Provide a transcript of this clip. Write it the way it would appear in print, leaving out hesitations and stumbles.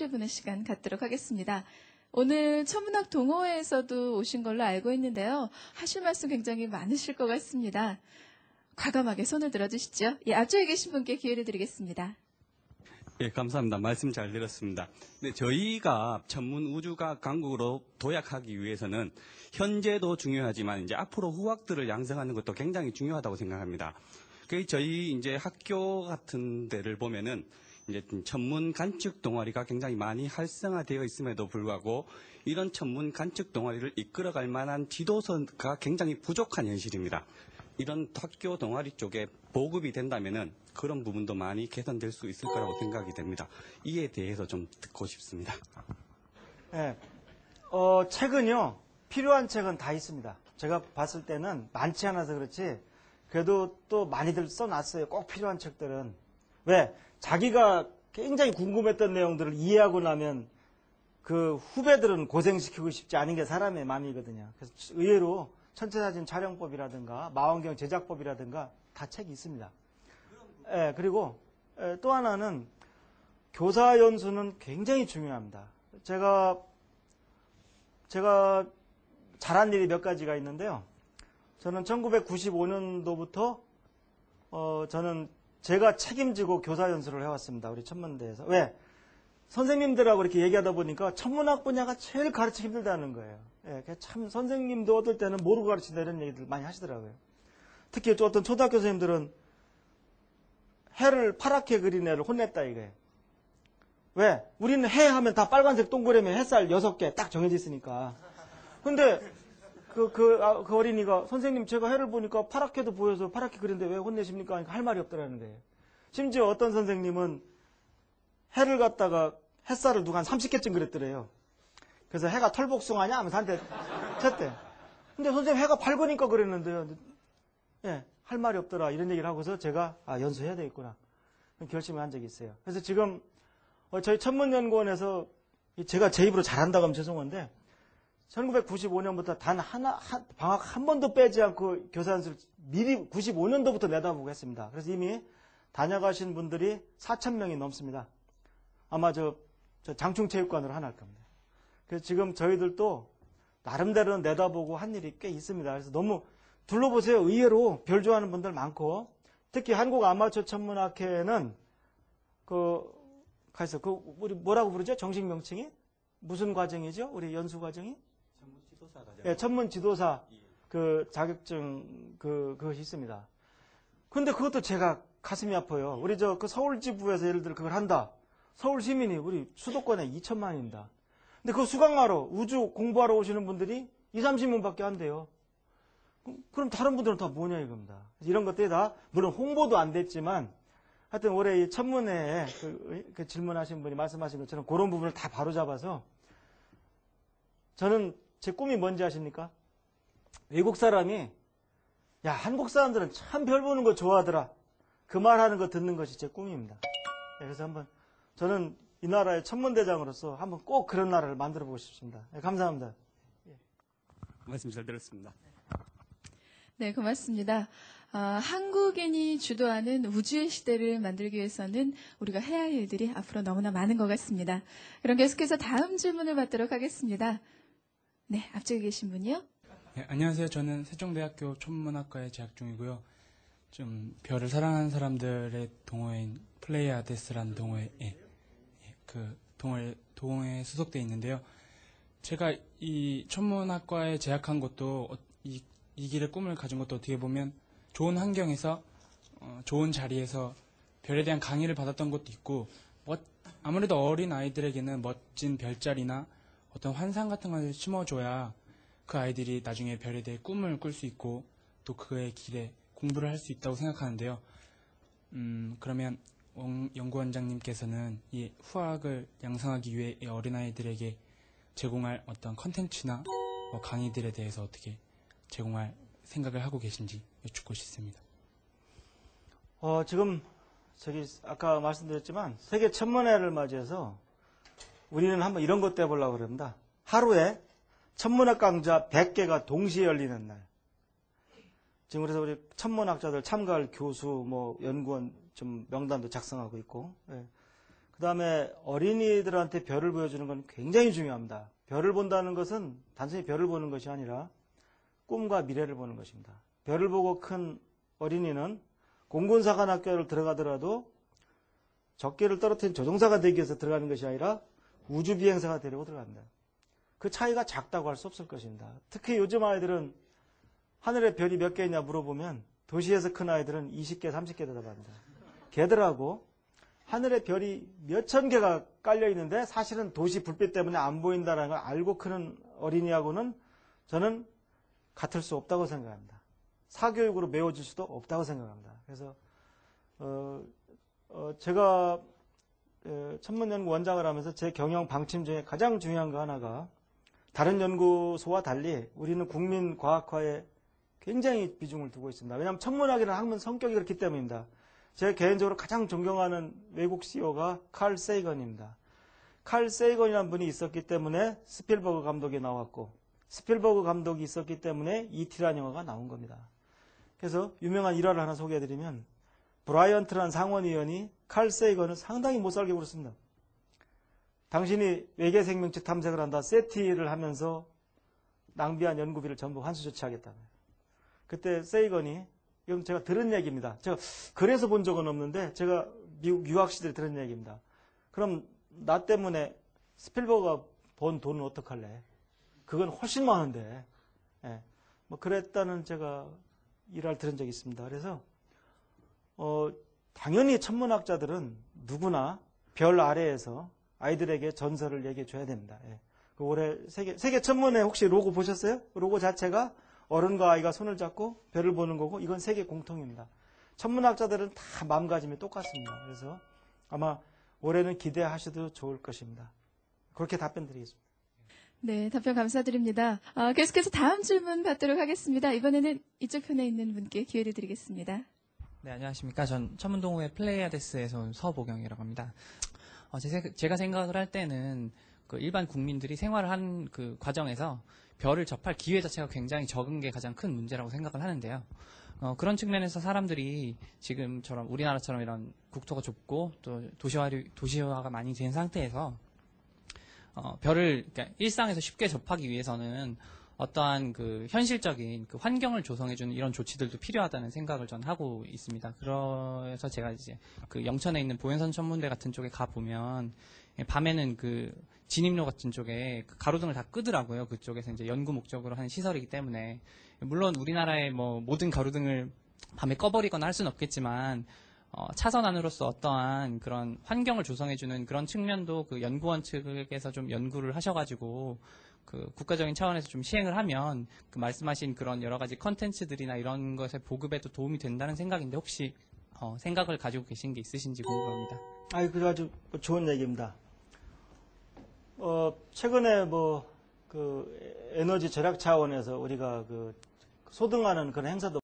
해보는 시간 갖도록 하겠습니다. 오늘 천문학 동호회에서도 오신 걸로 알고 있는데요. 하실 말씀 굉장히 많으실 것 같습니다. 과감하게 손을 들어주시죠. 예, 앞쪽에 계신 분께 기회를 드리겠습니다. 예, 감사합니다. 말씀 잘 들었습니다. 네, 저희가 천문 우주과학 강국으로 도약하기 위해서는 현재도 중요하지만 이제 앞으로 후학들을 양성하는 것도 굉장히 중요하다고 생각합니다. 저희 이제 학교 같은 데를 보면은 이제 천문 관측 동아리가 굉장히 많이 활성화되어 있음에도 불구하고 이런 천문 관측 동아리를 이끌어갈 만한 지도서가 굉장히 부족한 현실입니다. 이런 학교 동아리 쪽에 보급이 된다면은 그런 부분도 많이 개선될 수 있을 거라고 생각이 됩니다. 이에 대해서 좀 듣고 싶습니다. 네, 책은요, 필요한 책은 다 있습니다. 제가 봤을 때는 많지 않아서 그렇지, 그래도 또 많이들 써놨어요. 꼭 필요한 책들은. 왜? 자기가 굉장히 궁금했던 내용들을 이해하고 나면 그 후배들은 고생시키고 싶지 않은 게 사람의 마음이거든요. 그래서 의외로 천체사진 촬영법이라든가 망원경 제작법이라든가 다 책이 있습니다. 예, 그리고 또 하나는 교사 연수는 굉장히 중요합니다. 제가 잘한 일이 몇 가지가 있는데요. 저는 1995년도부터 저는 제가 책임지고 교사 연수를 해왔습니다. 우리 천문대에서. 왜? 선생님들하고 이렇게 얘기하다 보니까 천문학 분야가 제일 가르치기 힘들다는 거예요. 예, 참 선생님도 어떨 때는 모르고 가르친다 이런 얘기들 많이 하시더라고요. 특히 어떤 초등학교 선생님들은 해를 파랗게 그린 애를 혼냈다 이거예요. 왜? 우리는 해 하면 다 빨간색 동그라미 햇살 6개 딱 정해져 있으니까. 근데 그 어린이가 선생님 제가 해를 보니까 파랗게도 보여서 파랗게 그린데 왜 혼내십니까? 하니까 할 말이 없더라는 거예요. 심지어 어떤 선생님은 해를 갖다가 햇살을 누가 한 30개쯤 그렸더래요. 그래서 해가 털복숭아냐 하면서 한테 쳤대. 근데 선생님 해가 밝으니까 그랬는데요. 예, 할 말이 없더라 이런 얘기를 하고서 제가 연수해야 되겠구나 결심을 한 적이 있어요. 그래서 지금 저희 천문연구원에서 제가 제 입으로 잘한다고 하면 죄송한데 1995년부터 단 방학 한 번도 빼지 않고 교사 연수를 미리 95년도부터 내다보고 했습니다. 그래서 이미 다녀가신 분들이 4,000명이 넘습니다. 아마 저 장충체육관으로 하나 할 겁니다. 그래서 지금 저희들도 나름대로 내다보고 한 일이 꽤 있습니다. 그래서 너무 둘러보세요. 의외로 별 좋아하는 분들 많고 특히 한국아마추어 천문학회는 우리 뭐라고 부르죠? 정식 명칭이? 무슨 과정이죠? 우리 연수 과정이? 천문지도사 과정. 예, 천문지도사 그 자격증 그것이 있습니다. 근데 그것도 제가 가슴이 아파요. 우리 그 서울지부에서 예를 들어 그걸 한다. 서울 시민이 우리 수도권에 2천만입니다. 근데 그 수강하러 우주 공부하러 오시는 분들이 20-30명밖에 안 돼요. 그럼 다른 분들은 다 뭐냐 이겁니다. 이런 것들이 다 물론 홍보도 안 됐지만 하여튼 올해 이 천문회에 그 질문하신 분이 말씀하신 것처럼 그런 부분을 다 바로잡아서 저는 제 꿈이 뭔지 아십니까? 외국 사람이 야 한국 사람들은 참 별 보는 거 좋아하더라. 그 말하는 거 듣는 것이 제 꿈입니다. 그래서 한번 저는 이 나라의 천문대장으로서 한번 꼭 그런 나라를 만들어 보고 싶습니다. 감사합니다. 말씀 잘 들었습니다. 네, 고맙습니다. 한국인이 주도하는 우주의 시대를 만들기 위해서는 우리가 해야 할 일들이 앞으로 너무나 많은 것 같습니다. 그럼 계속해서 다음 질문을 받도록 하겠습니다. 네, 앞쪽에 계신 분이요. 네, 안녕하세요. 저는 세종대학교 천문학과에 재학 중이고요. 좀 별을 사랑하는 사람들의 동호회인 플레이아데스라는 동호회에 동호회에 소속되어 있는데요. 제가 이 천문학과에 재학한 것도 이 길의 꿈을 가진 것도 어떻게 보면 좋은 환경에서 좋은 자리에서 별에 대한 강의를 받았던 것도 있고 아무래도 어린 아이들에게는 멋진 별자리나 어떤 환상 같은 걸 심어줘야 그 아이들이 나중에 별에 대해 꿈을 꿀 수 있고 또 그의 길에 공부를 할 수 있다고 생각하는데요. 그러면 연구원장님께서는 이 후학을 양성하기 위해 이 어린아이들에게 제공할 어떤 컨텐츠나 강의들에 대해서 어떻게 제공할 생각을 하고 계신지 여쭙고 싶습니다. 지금 아까 말씀드렸지만 세계 천문회를 맞이해서 우리는 한번 이런 것도 해보려고 그럽니다. 하루에 천문학 강좌 100개가 동시에 열리는 날. 지금 그래서 우리 천문학자들 참가할 교수, 연구원 좀 명단도 작성하고 있고. 예. 그 다음에 어린이들한테 별을 보여주는 건 굉장히 중요합니다. 별을 본다는 것은 단순히 별을 보는 것이 아니라 꿈과 미래를 보는 것입니다. 별을 보고 큰 어린이는 공군사관학교를 들어가더라도 적개를 떨어뜨린 조종사가 되기 위해서 들어가는 것이 아니라 우주비행사가 되려고 들어갑니다. 그 차이가 작다고 할 수 없을 것입니다. 특히 요즘 아이들은 하늘에 별이 몇 개 있냐 물어보면 도시에서 큰 아이들은 20개, 30개 대답합니다. 걔들하고 하늘에 별이 몇천 개가 깔려 있는데 사실은 도시 불빛 때문에 안 보인다는 걸 알고 크는 어린이하고는 저는 같을 수 없다고 생각합니다. 사교육으로 메워줄 수도 없다고 생각합니다. 그래서 제가 천문연구 원장을 하면서 제 경영 방침 중에 가장 중요한 거 하나가 다른 연구소와 달리 우리는 국민과학화에 굉장히 비중을 두고 있습니다. 왜냐하면 천문학이라는 학문 성격이 그렇기 때문입니다. 제가 개인적으로 가장 존경하는 외국 CEO가 칼 세이건입니다. 칼 세이건이라는 분이 있었기 때문에 스필버그 감독이 나왔고 스필버그 감독이 있었기 때문에 E.T.라는 영화가 나온 겁니다. 그래서 유명한 일화를 하나 소개해드리면 브라이언트라는 상원의원이 칼 세이건을 상당히 못살게 굴었습니다. 당신이 외계 생명체 탐색을 한다. 세티를 하면서 낭비한 연구비를 전부 환수 조치하겠다는 거예요. 그때 세이건이, 이건 제가 들은 얘기입니다. 제가 그래서 본 적은 없는데 제가 미국 유학 시절에 들은 얘기입니다. 그럼 나 때문에 스필버그가 번 돈은 어떡할래? 그건 훨씬 많은데. 예. 뭐 그랬다는 제가 일화를 들은 적이 있습니다. 그래서 당연히 천문학자들은 누구나 별 아래에서 아이들에게 전설을 얘기해 줘야 됩니다. 예. 그 올해 세계 천문회 혹시 로고 보셨어요? 로고 자체가 어른과 아이가 손을 잡고 별을 보는 거고 이건 세계 공통입니다. 천문학자들은 다 마음가짐이 똑같습니다. 그래서 아마 올해는 기대하셔도 좋을 것입니다. 그렇게 답변 드리겠습니다. 네, 답변 감사드립니다. 계속해서 다음 질문 받도록 하겠습니다. 이번에는 이쪽 편에 있는 분께 기회를 드리겠습니다. 네, 안녕하십니까. 전 천문동호회 플레이아데스에서 온 서보경이라고 합니다. 제가 생각을 할 때는 그 일반 국민들이 생활을 한 그 과정에서 별을 접할 기회 자체가 굉장히 적은 게 가장 큰 문제라고 생각을 하는데요. 그런 측면에서 사람들이 지금처럼 우리나라처럼 이런 국토가 좁고 또 도시화가 많이 된 상태에서 별을 그러니까 일상에서 쉽게 접하기 위해서는 어떠한 그 현실적인 그 환경을 조성해주는 이런 조치들도 필요하다는 생각을 전 하고 있습니다. 그래서 제가 이제 그 영천에 있는 보현선 천문대 같은 쪽에 가 보면 밤에는 그 진입로 같은 쪽에 그 가로등을 다 끄더라고요. 그쪽에서 이제 연구 목적으로 하는 시설이기 때문에 물론 우리나라의 뭐 모든 가로등을 밤에 꺼버리거나 할 수는 없겠지만 차선 안으로서 어떠한 그런 환경을 조성해주는 그런 측면도 그 연구원 측에서 좀 연구를 하셔가지고 그 국가적인 차원에서 좀 시행을 하면 그 말씀하신 그런 여러 가지 컨텐츠들이나 이런 것의 보급에도 도움이 된다는 생각인데 혹시 생각을 가지고 계신 게 있으신지 궁금합니다. 그거 아주 좋은 얘기입니다. 최근에 그 에너지 절약 차원에서 우리가 그 소등하는 그런 행사도